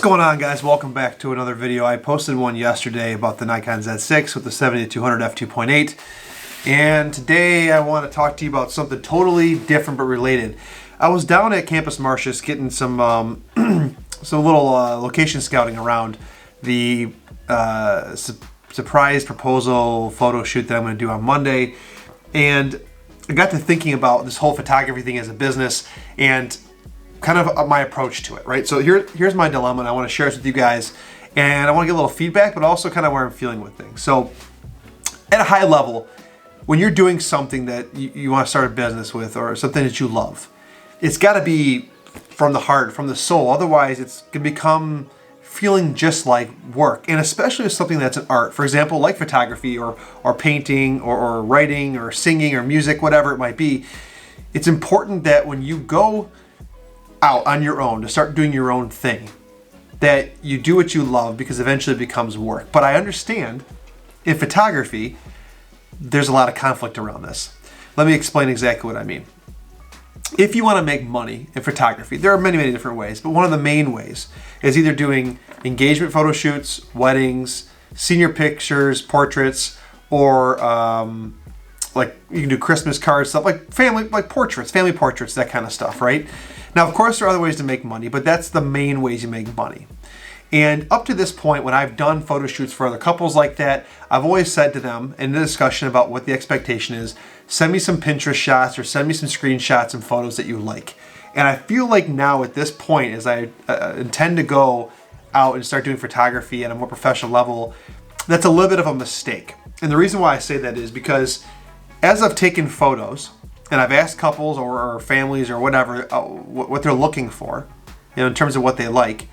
going on, guys? Welcome back to another video. I posted one yesterday about the Nikon Z6 with the 70-200 f2.8, and today I want to talk to you about something totally different but related. I was down at Campus Martius getting some little location scouting around the surprise proposal photo shoot that I'm going to do on Monday, and I got to thinking about this whole photography thing as a business and kind of my approach to it, right? So here's my dilemma, and I want to share this with you guys, and I want to get a little feedback, but also kind of where I'm feeling with things. So at a high level, when you're doing something that you want to start a business with, or something that you love, it's got to be from the heart, from the soul. Otherwise, it's going to become feeling just like work, and especially with something that's an art. For example, like photography or painting or writing or singing or music, whatever it might be. It's important that when you go out on your own to start doing your own thing, that you do what you love, because eventually it becomes work. But I understand in photography there's a lot of conflict around this. Let me explain exactly what I mean. If you want to make money in photography, there are many different ways, but one of the main ways is either doing engagement photo shoots, weddings, senior pictures, portraits, or like you can do Christmas cards, stuff like family portraits, that kind of stuff, right? Now, of course, there are other ways to make money, but that's the main ways you make money. And up to this point, when I've done photo shoots for other couples like that, I've always said to them in the discussion about what the expectation is, send me some Pinterest shots or send me some screenshots and photos that you like. And I feel like now at this point, as I intend to go out and start doing photography at a more professional level, that's a little bit of a mistake. And the reason why I say that is because as I've taken photos, and I've asked couples or families or whatever what they're looking for, in terms of what they like,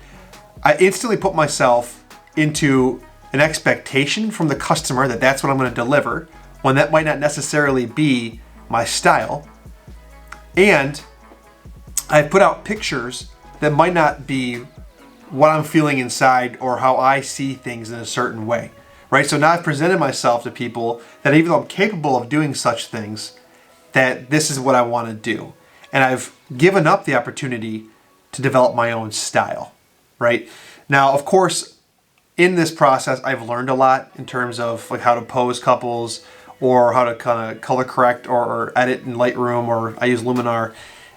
I instantly put myself into an expectation from the customer that that's what I'm going to deliver, when that might not necessarily be my style. And I put out pictures that might not be what I'm feeling inside or how I see things in a certain way, right? So now I've presented myself to people that even though I'm capable of doing such things, that this is what I want to do. And I've given up the opportunity to develop my own style, right? Now, of course, in this process, I've learned a lot in terms of like how to pose couples, or how to kind of color correct or edit in Lightroom, or I use Luminar,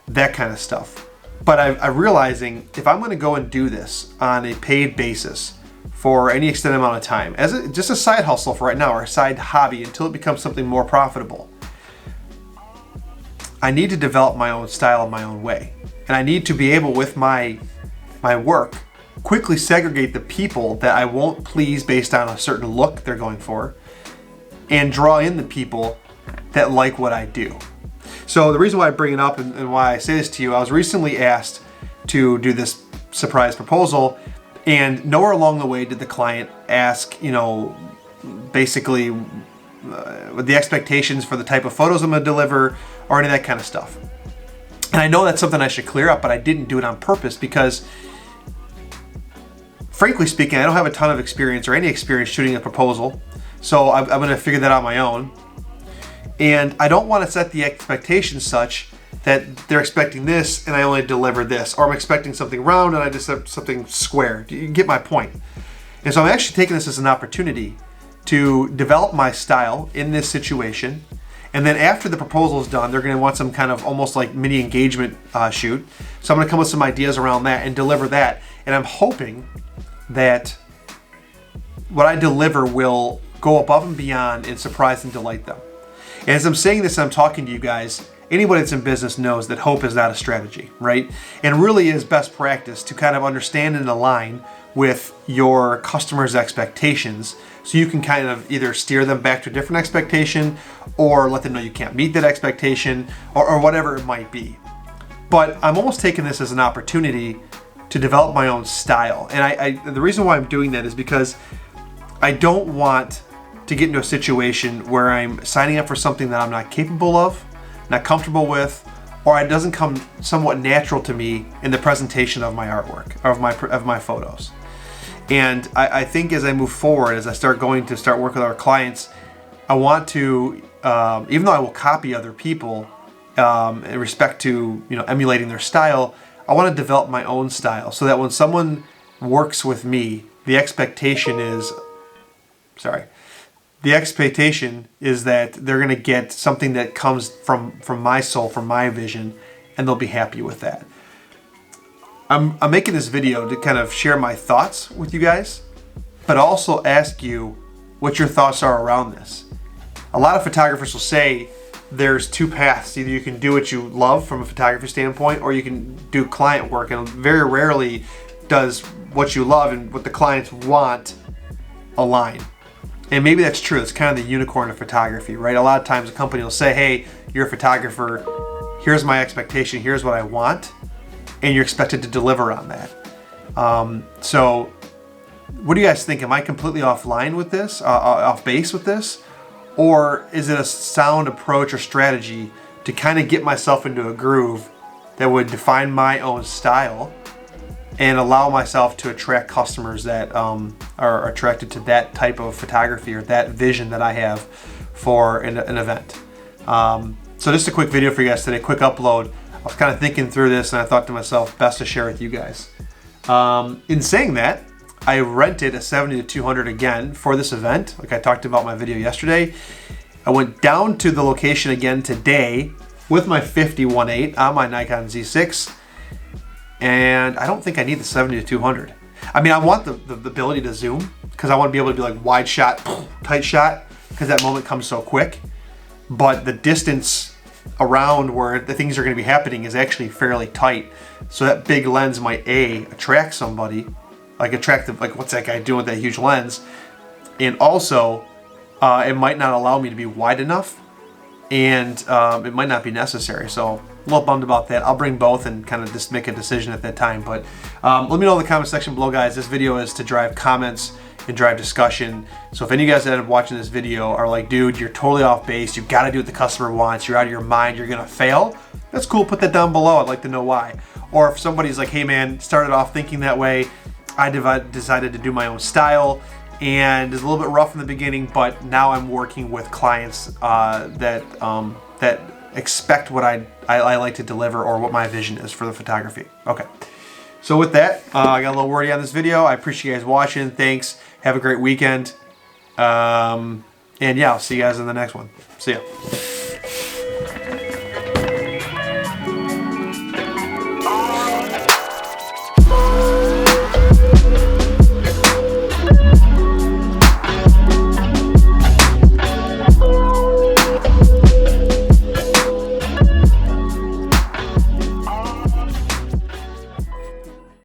that kind of stuff. But I'm realizing if I'm going to go and do this on a paid basis for any extended amount of time, as just a side hustle for right now, or a side hobby until it becomes something more profitable, I need to develop my own style in my own way. And I need to be able, with my work, quickly segregate the people that I won't please based on a certain look they're going for, and draw in the people that like what I do. So the reason why I bring it up and why I say this to you, I was recently asked to do this surprise proposal, and nowhere along the way did the client ask, basically the expectations for the type of photos I'm going to deliver or any of that kind of stuff. And I know that's something I should clear up, but I didn't do it on purpose because, frankly speaking, I don't have a ton of experience or any experience shooting a proposal. So I'm going to figure that out on my own. And I don't want to set the expectation such that they're expecting this and I only deliver this, or I'm expecting something round and I just have something square. You get my point? And so I'm actually taking this as an opportunity to develop my style in this situation. And then after the proposal is done, they're going to want some kind of almost like mini engagement shoot. So I'm going to come with some ideas around that and deliver that. And I'm hoping that what I deliver will go above and beyond and surprise and delight them. And as I'm saying this and I'm talking to you guys, anybody that's in business knows that hope is not a strategy, right? And really is best practice to kind of understand and align with your customers' expectations, so you can kind of either steer them back to a different expectation or let them know you can't meet that expectation, or whatever it might be. But I'm almost taking this as an opportunity to develop my own style. And the reason why I'm doing that is because I don't want to get into a situation where I'm signing up for something that I'm not capable of, not comfortable with, or it doesn't come somewhat natural to me in the presentation of my artwork, or of my photos. And I think as I move forward, as I start working with our clients, I want to, even though I will copy other people in respect to emulating their style, I want to develop my own style so that when someone works with me, the expectation is, the expectation is that they're going to get something that comes from my soul, from my vision, and they'll be happy with that. I'm making this video to kind of share my thoughts with you guys, but also ask you what your thoughts are around this. A lot of photographers will say there's two paths. Either you can do what you love from a photography standpoint, or you can do client work, and very rarely does what you love and what the clients want align. And maybe that's true. It's kind of the unicorn of photography, right? A lot of times a company will say, hey, you're a photographer, here's my expectation, here's what I want, and you're expected to deliver on that. So what do you guys think? Am I completely offline with this, off base with this? Or is it a sound approach or strategy to kind of get myself into a groove that would define my own style and allow myself to attract customers that are attracted to that type of photography or that vision that I have for an event? So just a quick video for you guys today, quick upload. I was kind of thinking through this and I thought to myself, best to share with you guys. In saying that, I rented a 70-200 again for this event, like I talked about in my video yesterday. I went down to the location again today with my 50-1.8 on my Nikon Z6, and I don't think I need the 70-200. I mean, I want the ability to zoom, because I want to be able to do like wide shot, tight shot, because that moment comes so quick. But the distance around where the things are going to be happening is actually fairly tight. So that big lens might attract somebody, like what's that guy doing with that huge lens? And also, it might not allow me to be wide enough, and it might not be necessary. So a little bummed about that. I'll bring both and kind of just make a decision at that time. But let me know in the comment section below, guys. This video is to drive comments and drive discussion. So if any of you guys that end up watching this video are like, dude, you're totally off base, you got to do what the customer wants, you're out of your mind, you're gonna fail, that's cool. Put that down below. I'd like to know why. Or if somebody's like, hey man, started off thinking that way, I decided to do my own style, and it's a little bit rough in the beginning, but now I'm working with clients that expect what I like to deliver, or what my vision is for the photography. Okay. So with that, I got a little wordy on this video. I appreciate you guys watching. Thanks. Have a great weekend. And yeah, I'll see you guys in the next one. See ya.